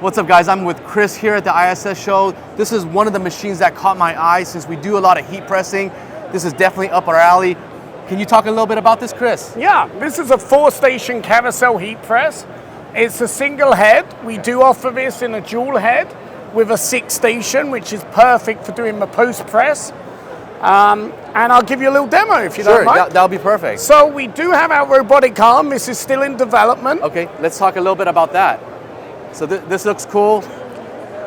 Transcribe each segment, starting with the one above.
What's up, guys? I'm with Chris here at the ISS show. This is one of the machines that caught my eye since we do a lot of heat pressing. This is definitely up our alley. Can you talk a little bit about this, Chris? Yeah, this is a 4-station carousel heat press. It's a single head. We do offer this in a dual head with a 6-station, which is perfect for doing the post press. And I'll give you a little demo if you don't mind. Sure, that'll be perfect. So we do have our robotic arm. This is still in development. Okay, let's talk a little bit about that. So this looks cool.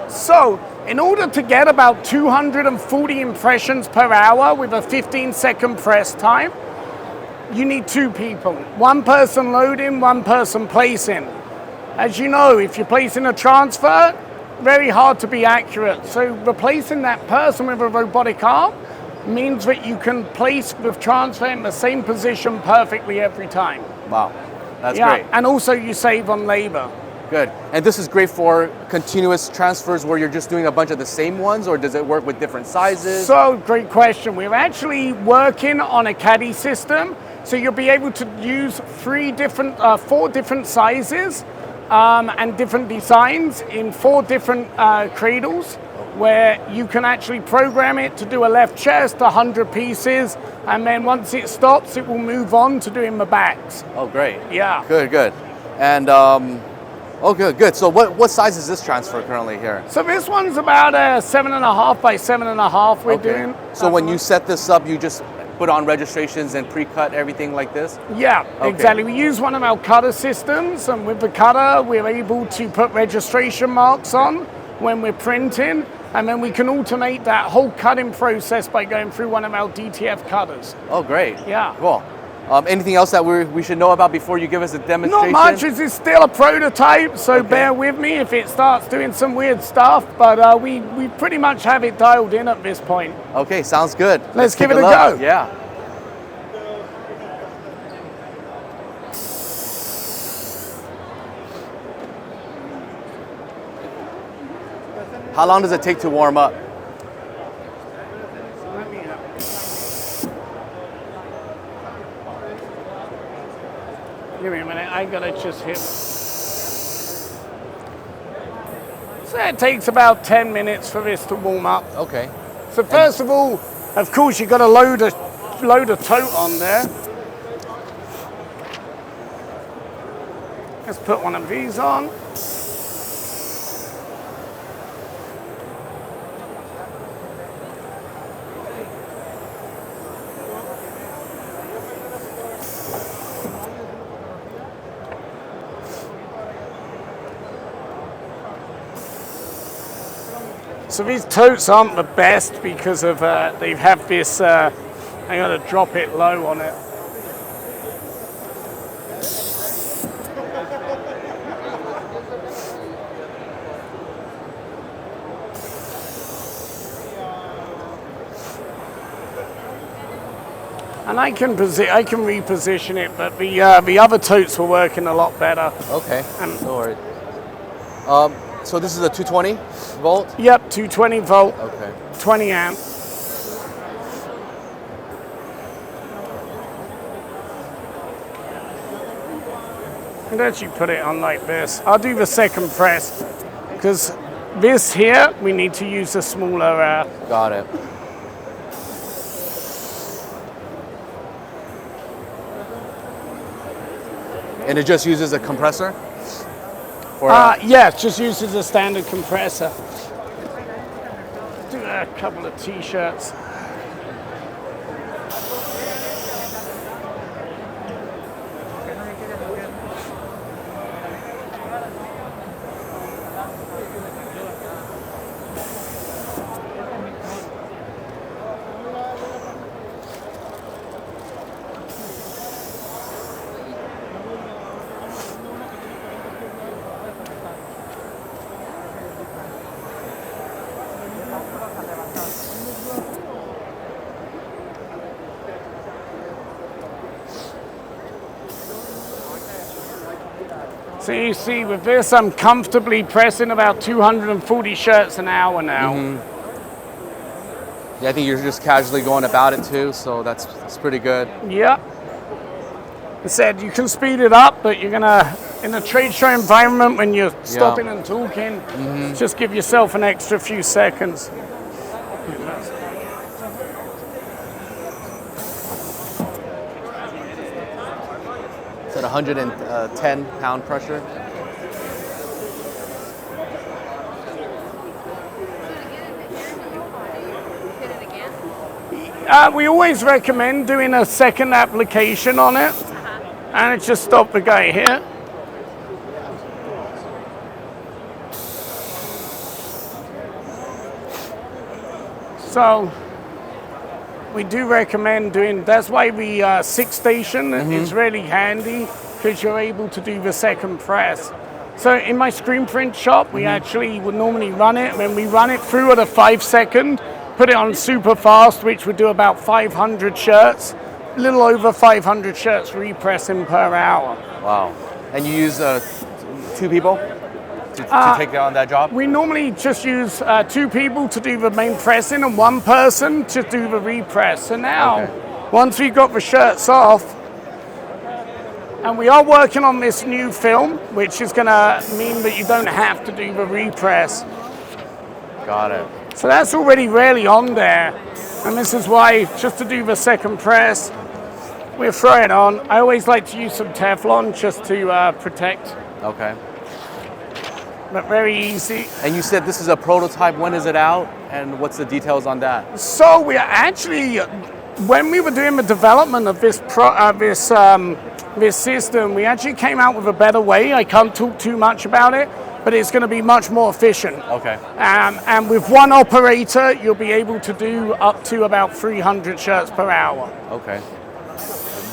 So in order to get about 240 impressions per hour with a 15-second press time, you need 2 people. 1 person loading, 1 person placing. As you know, if you're placing a transfer, very hard to be accurate. So replacing that person with a robotic arm means that you can place the transfer in the same position perfectly every time. Wow, that's great. And also you save on labor. Good. And this is great for continuous transfers where you're just doing a bunch of the same ones, or does it work with different sizes? So, great question. We're actually working on a caddy system. So you'll be able to use 4 different sizes and different designs in 4 different cradles, where you can actually program it to do a left chest, 100 pieces, and then once it stops, it will move on to doing the backs. Oh, great. Yeah. Good. And, oh, good. So what size is this transfer currently here? So this one's about 7.5 by 7.5 we're doing. So when you set this up, you just put on registrations and pre-cut everything like this? Yeah, exactly. We use one of our cutter systems, and with the cutter, we're able to put registration marks on when we're printing, and then we can automate that whole cutting process by going through one of our DTF cutters. Oh, great. Yeah. Cool. Anything else that we should know about before you give us a demonstration? Not much. This is still a prototype, so bear with me if it starts doing some weird stuff, but we pretty much have it dialed in at this point. Okay, sounds good. Let's give it a go. Yeah. How long does it take to warm up? Give me a minute, I gotta just hit. So it takes about 10 minutes for this to warm up. Okay. So first of all, of course, you've got to load a tote on there. Let's put one of these on. So these totes aren't the best because of they have this. I got to drop it low on it. And I can reposition it, but the other totes were working a lot better. Okay. No worries. So this is a 220 volt? Yep, 220 volt, okay. 20 amp. And actually put it on like this. I'll do the second press, because this here, we need to use a smaller... Got it. And it just uses a compressor? Yeah, it just uses a standard compressor. Do a couple of t-shirts. So you see, with this, I'm comfortably pressing about 240 shirts an hour now. Yeah, I think you're just casually going about it too, so that's pretty good. Yeah. I said you can speed it up, but you're gonna in a trade show environment when you're stopping and talking, just give yourself an extra few seconds. It's at 110 pound pressure. We always recommend doing a second application on it, and just stop the guy here. So we do recommend doing, that's why the 6 station is really handy, because you're able to do the second press. So in my screen print shop, we actually would normally run it. When we run it through at a 5 second, put it on super fast, which would do about 500 shirts, a little over 500 shirts repressing per hour. Wow. And you use 2 people to take on that job? We normally just use 2 people to do the main pressing and 1 person to do the repress. So now, once we've got the shirts off, and we are working on this new film, which is going to mean that you don't have to do the repress. Got it. So that's already really on there. And this is why, just to do the second press, we'll throw it on. I always like to use some Teflon just to protect. Okay. But very easy. And you said this is a prototype. When is it out? And what's the details on that? So we are actually, when we were doing the development of this this system, we actually came out with a better way. I can't talk too much about it, but it's going to be much more efficient. Okay. And with 1 operator, you'll be able to do up to about 300 shirts per hour. Okay.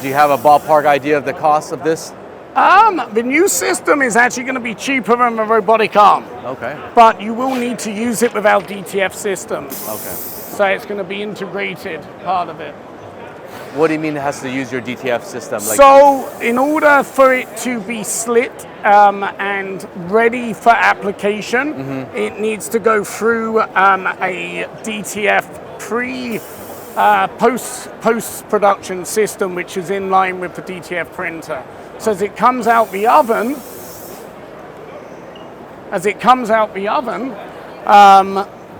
Do you have a ballpark idea of the cost of this? The new system is actually going to be cheaper than the Robotic Arm. Okay. But you will need to use it with our DTF system. Okay. So it's going to be integrated, part of it. What do you mean it has to use your DTF system? So in order for it to be slit and ready for application, it needs to go through a DTF post-production system, which is in line with the DTF printer. So as it comes out the oven,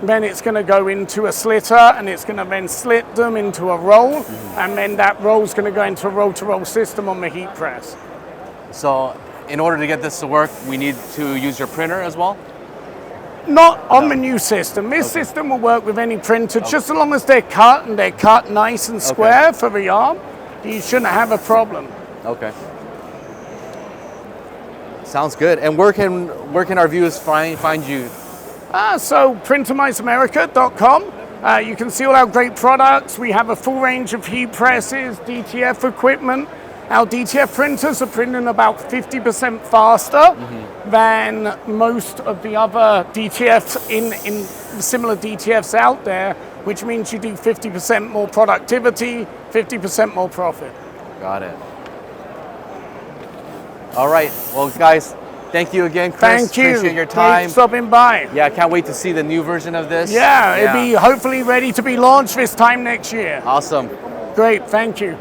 then it's going to go into a slitter, and it's going to then slit them into a roll, and then that roll is going to go into a roll-to-roll system on the heat press. So in order to get this to work, we need to use your printer as well? Not on the new system. This system will work with any printer, just as long as they're cut, and they're cut nice and square for the arm, you shouldn't have a problem. Okay. Sounds good. And where can our viewers find you? So printermiceamerica.com. You can see all our great products. We have a full range of heat presses, DTF equipment. Our DTF printers are printing about 50% faster than most of the other DTFs in similar DTFs out there, which means you do 50% more productivity, 50% more profit. Got it. All right. Well, guys, thank you again, Chris. Thank you. Appreciate your time. Great stopping by. Yeah, I can't wait to see the new version of this. Yeah, it'll be hopefully ready to be launched this time next year. Awesome. Great. Thank you.